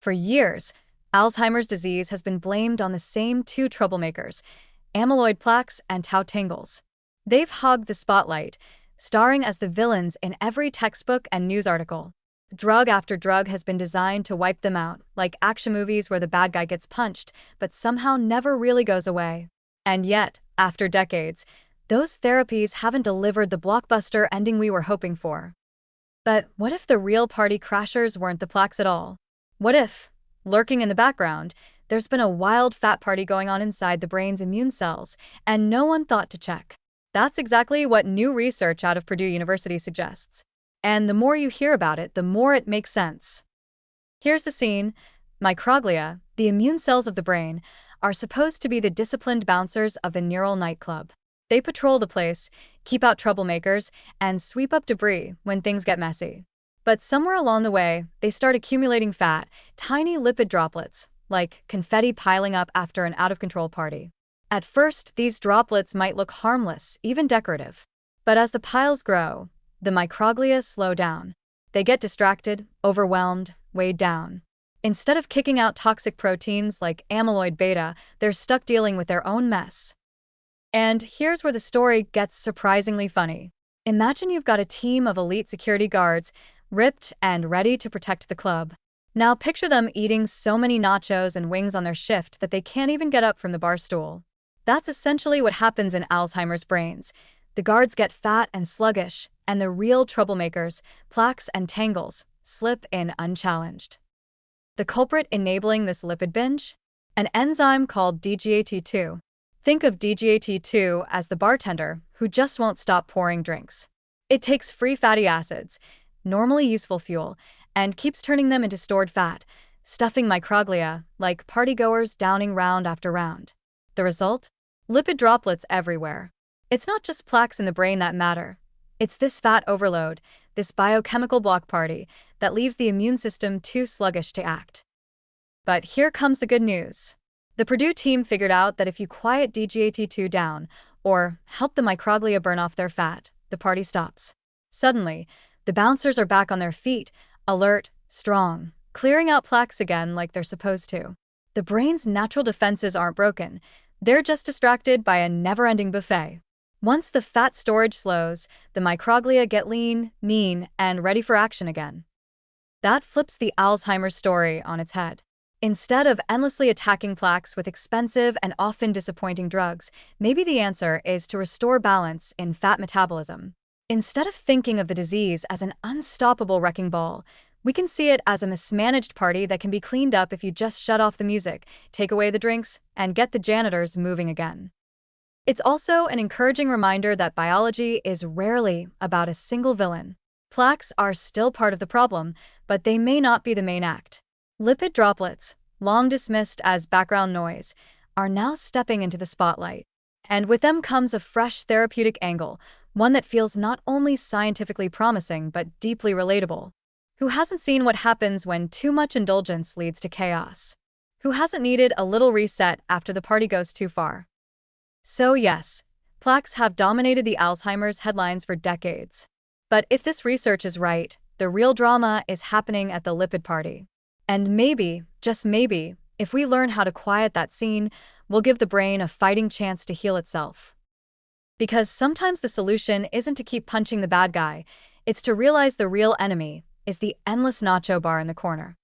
For years, Alzheimer's disease has been blamed on the same two troublemakers, amyloid plaques and tau tangles. They've hogged the spotlight, starring as the villains in every textbook and news article. Drug after drug has been designed to wipe them out, like action movies where the bad guy gets punched, but somehow never really goes away. And yet, after decades, those therapies haven't delivered the blockbuster ending we were hoping for. But what if the real party crashers weren't the plaques at all? What if, lurking in the background, there's been a wild fat party going on inside the brain's immune cells, and no one thought to check? That's exactly what new research out of Purdue University suggests. And the more you hear about it, the more it makes sense. Here's the scene. Microglia, the immune cells of the brain, are supposed to be the disciplined bouncers of the neural nightclub. They patrol the place, keep out troublemakers, and sweep up debris when things get messy. But somewhere along the way, they start accumulating fat, tiny lipid droplets, like confetti piling up after an out-of-control party. At first, these droplets might look harmless, even decorative. But as the piles grow, the microglia slow down. They get distracted, overwhelmed, weighed down. Instead of kicking out toxic proteins like amyloid beta, they're stuck dealing with their own mess. And here's where the story gets surprisingly funny. Imagine you've got a team of elite security guards, ripped and ready to protect the club. Now picture them eating so many nachos and wings on their shift that they can't even get up from the bar stool. That's essentially what happens in Alzheimer's brains. The guards get fat and sluggish, and the real troublemakers, plaques and tangles, slip in unchallenged. The culprit enabling this lipid binge? An enzyme called DGAT2. Think of DGAT2 as the bartender who just won't stop pouring drinks. It takes free fatty acids, normally useful fuel, and keeps turning them into stored fat, stuffing microglia like partygoers downing round after round. The result? Lipid droplets everywhere. It's not just plaques in the brain that matter. It's this fat overload, this biochemical block party, that leaves the immune system too sluggish to act. But here comes the good news. The Purdue team figured out that if you quiet DGAT2 down, or help the microglia burn off their fat, the party stops. Suddenly, the bouncers are back on their feet, alert, strong, clearing out plaques again like they're supposed to. The brain's natural defenses aren't broken. They're just distracted by a never-ending buffet. Once the fat storage slows, the microglia get lean, mean, and ready for action again. That flips the Alzheimer's story on its head. Instead of endlessly attacking plaques with expensive and often disappointing drugs, maybe the answer is to restore balance in fat metabolism. Instead of thinking of the disease as an unstoppable wrecking ball, we can see it as a mismanaged party that can be cleaned up if you just shut off the music, take away the drinks, and get the janitors moving again. It's also an encouraging reminder that biology is rarely about a single villain. Plaques are still part of the problem, but they may not be the main act. Lipid droplets, long dismissed as background noise, are now stepping into the spotlight. And with them comes a fresh therapeutic angle, one that feels not only scientifically promising but deeply relatable. Who hasn't seen what happens when too much indulgence leads to chaos? Who hasn't needed a little reset after the party goes too far? So yes, plaques have dominated the Alzheimer's headlines for decades. But if this research is right, the real drama is happening at the lipid party. And maybe, just maybe, if we learn how to quiet that scene, we'll give the brain a fighting chance to heal itself. Because sometimes the solution isn't to keep punching the bad guy, it's to realize the real enemy is the endless nacho bar in the corner.